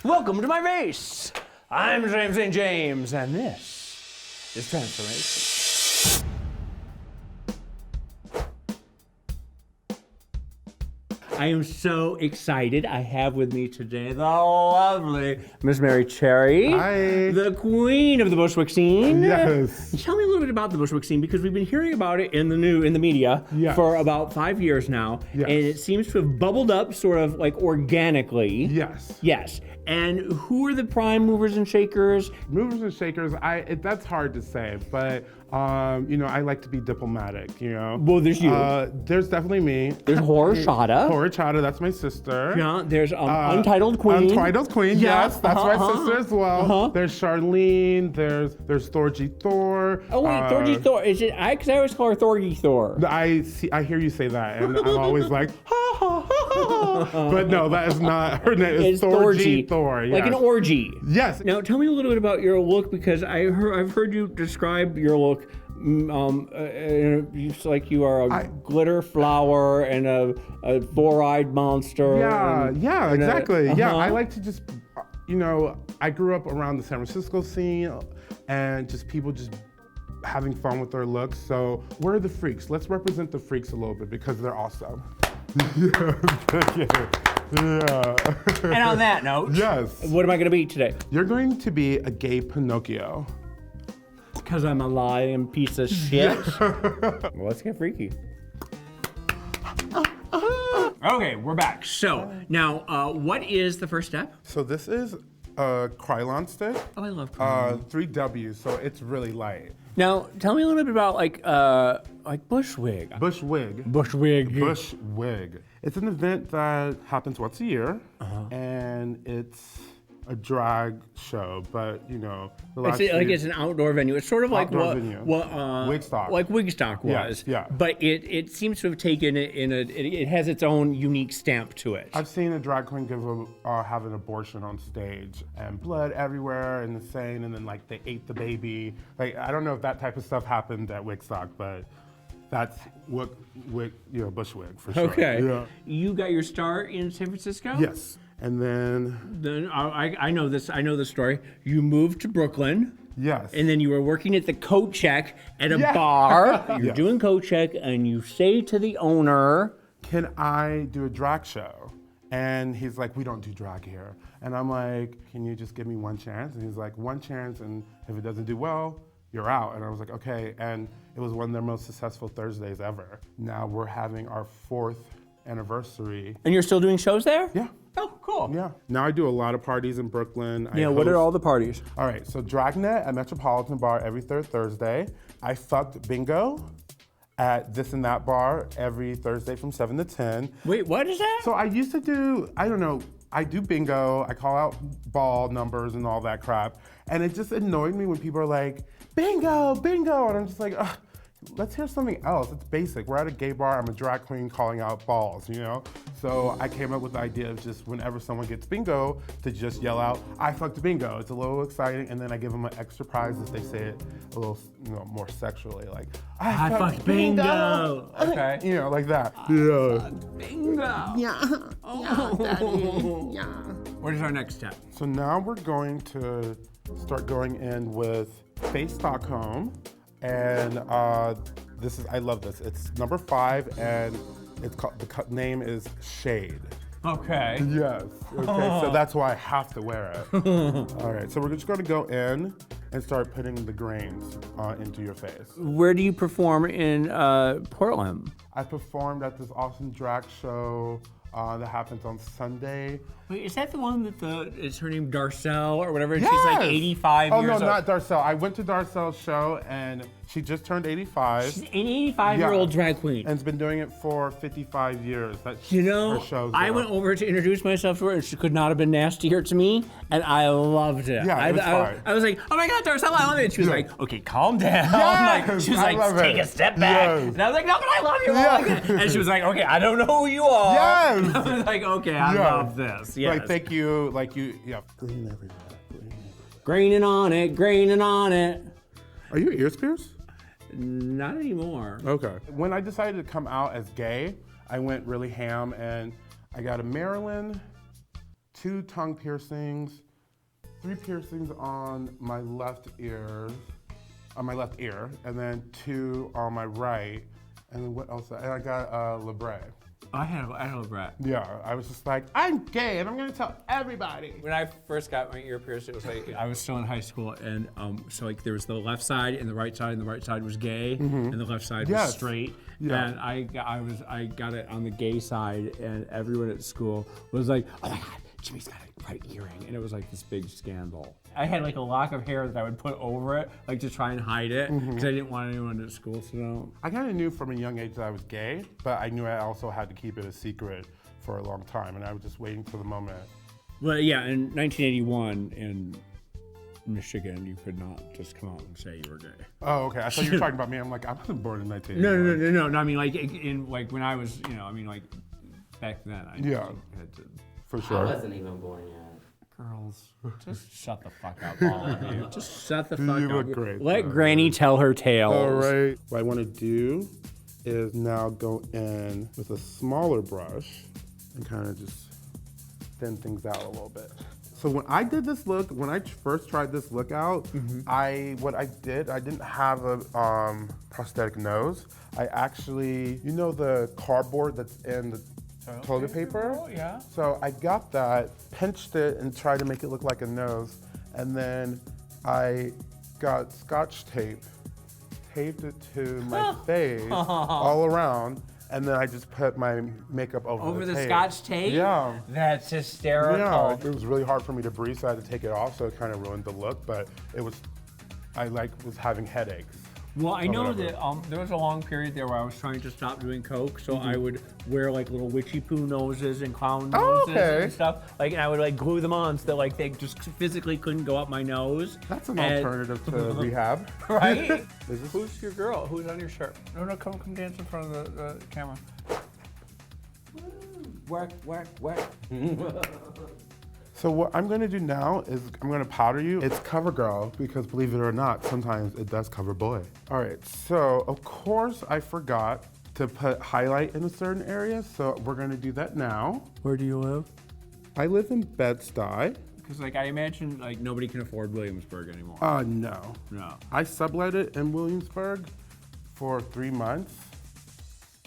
Welcome to my race. I'm James St. James, and this is Transformation. I am so excited. I have with me today the lovely Miss Merrie Cherry. Hi. The queen of the Bushwick scene. Yes. Tell me a little bit about the Bushwick scene, because we've been hearing about it in the media Yes. for about 5 years now. Yes. And it seems to have bubbled up sort of like organically. Yes. Yes. And who are the prime movers and shakers? Movers and shakers, that's hard to say, but I like to be diplomatic, Well, there's you. There's definitely me. There's Horchata. Horchata, that's my sister. Yeah, there's Untitled Queen. Untitled Queen, Yeah, yes, that's my sister as well. There's Charlene, there's Thorgy Thor. Oh wait, Thorgy Thor. Is it? Because I always call her Thorgy Thor. I hear you say that, and I'm always like, ha ha ha ha. But no, that is not her name. It's Thorgy Thor. Yes. Like an orgy. Yes. Now tell me a little bit about your look, because I've heard you describe your look. It's like you are a glitter flower and a four-eyed monster. Yeah, exactly. Yeah, I like to just, I grew up around the San Francisco scene and just people just having fun with their looks. So we're the freaks. Let's represent the freaks a little bit because they're awesome. Yeah. And on that note, yes. What am I going to be today? You're going to be a gay Pinocchio. Because I'm a lying piece of shit. Well, let's get freaky. Okay, we're back. So now, what is the first step? So this is a Krylon stick. Oh, I love Krylon. 3 W's, so it's really light. Now, tell me a little bit about like Bushwick. Bushwig. Bushwick. Bushwig. It's an event that happens once a year, and it's a drag show, but it's an outdoor venue. It's sort of like what Wigstock. Like Wigstock was. Yeah. But it seems to have taken it it has its own unique stamp to it. I've seen a drag queen have an abortion on stage and blood everywhere and insane, and then like they ate the baby. Like I don't know if that type of stuff happened at Wigstock, but that's what Bushwick for sure. Okay. Yeah. You got your start in San Francisco? Yes. And then I know this. I know the story. You moved to Brooklyn. Yes. And then you were working at the coat check at a bar. You're doing coat check, and you say to the owner, "Can I do a drag show?" And he's like, "We don't do drag here." And I'm like, "Can you just give me one chance?" And he's like, "One chance, and if it doesn't do well, you're out." And I was like, "Okay." And it was one of their most successful Thursdays ever. Now we're having our 4th anniversary. And you're still doing shows there? Yeah. Oh, cool. Yeah. Now I do a lot of parties in Brooklyn. What are all the parties? All right, so Dragnet at Metropolitan Bar every 3rd Thursday. I fucked bingo at This and That Bar every Thursday from 7 to 10. Wait, what is that? So I used to do, I do bingo, I call out ball numbers and all that crap. And it just annoyed me when people are like, bingo, bingo. And I'm just like, ugh. Let's hear something else. It's basic. We're at a gay bar. I'm a drag queen calling out balls, So I came up with the idea of just whenever someone gets bingo, to just yell out, "I fucked bingo." It's a little exciting, and then I give them an extra prize if they say it a little, more sexually, like I fucked bingo. Okay. Like that. Bingo. Yeah. Oh. Yeah. What is our next step? So now we're going to start going in with Face Stockholm. And I love this. It's number 5, and it's called, the name is Shade. Okay. Yes. Okay, so that's why I have to wear it. All right, so we're just gonna go in and start putting the grains into your face. Where do you perform in Portland? I performed at this awesome drag show that happens on Sunday. Wait, is that the one that is her name Darcel or whatever? Yes! She's like 85 years old. Oh no, not Darcel. I went to Darcel's show and she just turned 85. She's an 85-year-old drag queen. And has been doing it for 55 years. That's You know, her shows I went over to introduce myself to her, and she could not have been nastier to me, and I loved it. Yeah, it was fine. I was like, oh my God, Darcel, I love it. And she was like, okay, calm down. Yes, she was I like, love take it. a step back. Yes. And I was like, no, but I love you. Yes. And she was like, okay, I don't know who you are. Yes. I was like, okay, I love this. Yes. Like, thank you. Like, yeah. Green everywhere. Graining on it, graining on it. Are your ears pierced? Not anymore. Okay. When I decided to come out as gay, I went really ham and I got a Maryland 2 tongue piercings, 3 piercings on my left ear, and then 2 on my right. And then what else? And I got a labrae. I had a labrae. Yeah, I was just like, I'm gay and I'm gonna tell everybody. When I first got my ear pierced, it was like, I was still in high school, and so like there was the left side and the right side was gay, and the left side was straight. Yeah. And I got it on the gay side, and everyone at school was like, oh my God, Jimmy's got a right earring, and it was like this big scandal. I had like a lock of hair that I would put over it, like to try and hide it, because I didn't want anyone at school to know. I kind of knew from a young age that I was gay, but I knew I also had to keep it a secret for a long time, and I was just waiting for the moment. Well, yeah, in 1981 in Michigan, you could not just come out and say you were gay. Oh, okay. I thought you were talking about me. I'm like, I wasn't born in 1981. No. I mean, like when I was, like back then. I had to. For sure. I wasn't even born yet. Girls, just shut the fuck up, all of you. Just shut the fuck up. You look great. Let Granny tell her tales. All right. What I want to do is now go in with a smaller brush and kind of just thin things out a little bit. So when I did this look, when I first tried this look out, I didn't have a prosthetic nose. I actually, the cardboard that's in the toilet paper? Oh, yeah. So I got that, pinched it, and tried to make it look like a nose. And then I got Scotch tape, taped it to my face all around, and then I just put my makeup over the tape. Scotch tape? Yeah. That's hysterical. Yeah, it was really hard for me to breathe, so I had to take it off, so it kind of ruined the look, but I was having headaches. Well, I know that there was a long period there where I was trying to stop doing coke, so I would wear like little witchy poo noses and clown noses and stuff. And I would glue them on so that they just physically couldn't go up my nose. That's an alternative to rehab. Right? Who's your girl? Who's on your shirt? No, come dance in front of the camera. Work. So what I'm gonna do now is I'm gonna powder you. It's CoverGirl because believe it or not, sometimes it does cover boy. All right, so of course I forgot to put highlight in a certain area, so we're gonna do that now. Where do you live? I live in Bed-Stuy. Because I imagine nobody can afford Williamsburg anymore. No. No. I sublet it in Williamsburg for 3 months.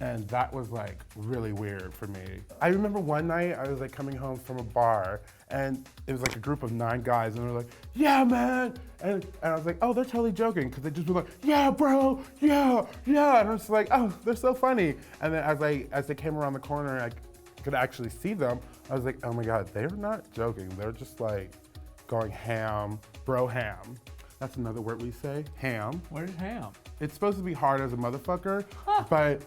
And that was really weird for me. I remember one night I was coming home from a bar and it was a group of 9 guys and they were like, yeah, man. And I was like, oh, they're totally joking because they just were like, yeah, bro, yeah. And I was like, oh, they're so funny. And then as they came around the corner, I could actually see them. I was like, oh my God, they're not joking. They're just going ham, bro ham. That's another word we say, ham. What is ham? It's supposed to be hard as a motherfucker, but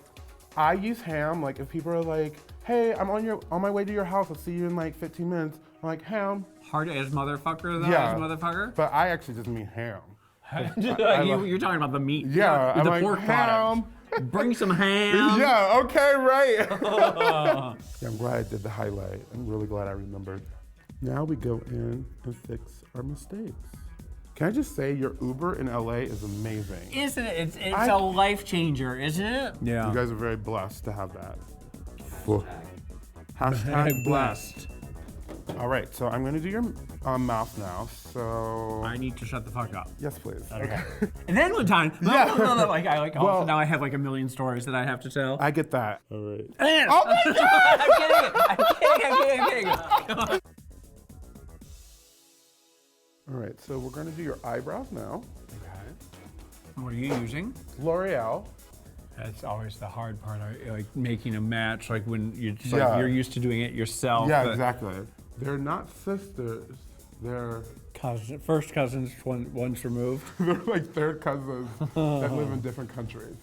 I use ham, if people are like, hey, I'm on my way to your house, I'll see you in 15 minutes. I'm like, ham. Hard as motherfucker though, Yeah. as motherfucker? But I actually just mean ham. You're talking about the meat. Yeah, the I'm pork ham. product. Bring some ham. Yeah, okay, right. Yeah, I'm glad I did the highlight. I'm really glad I remembered. Now we go in and fix our mistakes. Can I just say your Uber in LA is amazing? Isn't it? It's a life changer, isn't it? Yeah. You guys are very blessed to have that. Hashtag blessed. All right, so I'm gonna do your mouth now. So I need to shut the fuck up. yes, please. Okay. And then one time, no, so now I have a million stories that I have to tell. I get that. All right. Oh my God! I'm kidding. All right, so we're gonna do your eyebrows now. Okay. What are you using? L'Oreal. That's always the hard part, making a match, when Yeah. you're used to doing it yourself. Yeah, exactly. They're not sisters. They're First cousins, once removed. they're third cousins that live in different countries.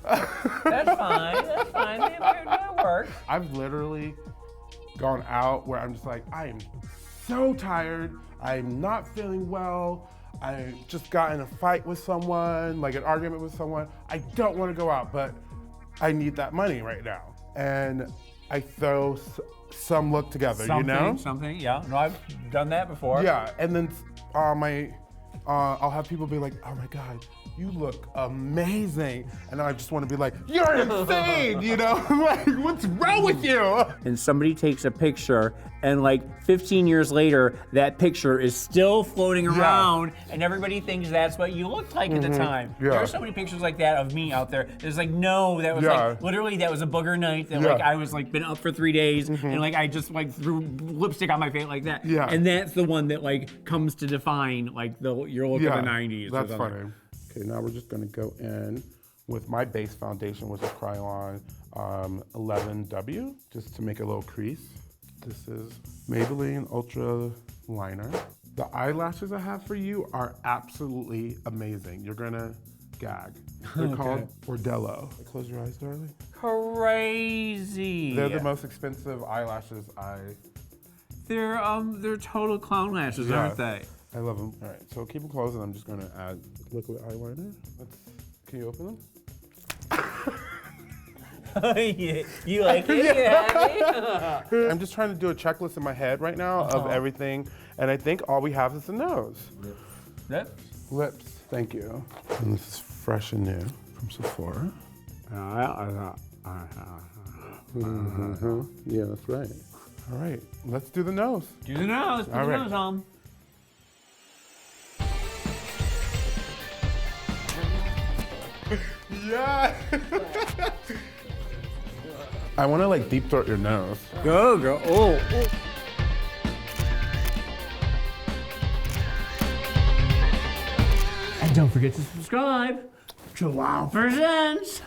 That's fine. That works. I've literally gone out where I'm just I am so tired. I'm not feeling well. I just got in a fight with someone, an argument with someone. I don't want to go out, but I need that money right now. And I throw some look together, Something, yeah. No, I've done that before. Yeah, and then I'll have people be like, oh my God, you look amazing. And I just want to be like, you're insane, you know? Like, what's wrong with you? And somebody takes a picture, and like 15 years later, that picture is still floating around, and everybody thinks that's what you looked like at the time. Yeah. There are so many pictures like that of me out there. There's like, no, that was like, literally, that was a booger night that like I was like been up for 3 days, and like I just like threw lipstick on my face like that. Yeah. And that's the one that like comes to define like your look of the 90s. That's funny. Okay, now we're just gonna go in with my base foundation, which is Krylon 11W, just to make a little crease. This is Maybelline Ultra Liner. The eyelashes I have for you are absolutely amazing. You're gonna gag. They're called Bordello. Close your eyes, darling. Crazy. They're the most expensive eyelashes They're total clown lashes, aren't they? I love them. All right, so keep them closed, and I'm just gonna add liquid eyeliner. Can you open them? You like it? You happy? I'm just trying to do a checklist in my head right now of everything, and I think all we have is the nose. Lips? Lips, thank you. And this is fresh and new from Sephora. Yeah, that's right. All right, let's do the nose. Do the nose. Put the nose on. Yeah. I want to like deep throat your nose. Go, girl. Oh. And don't forget to subscribe. Wow. Presents.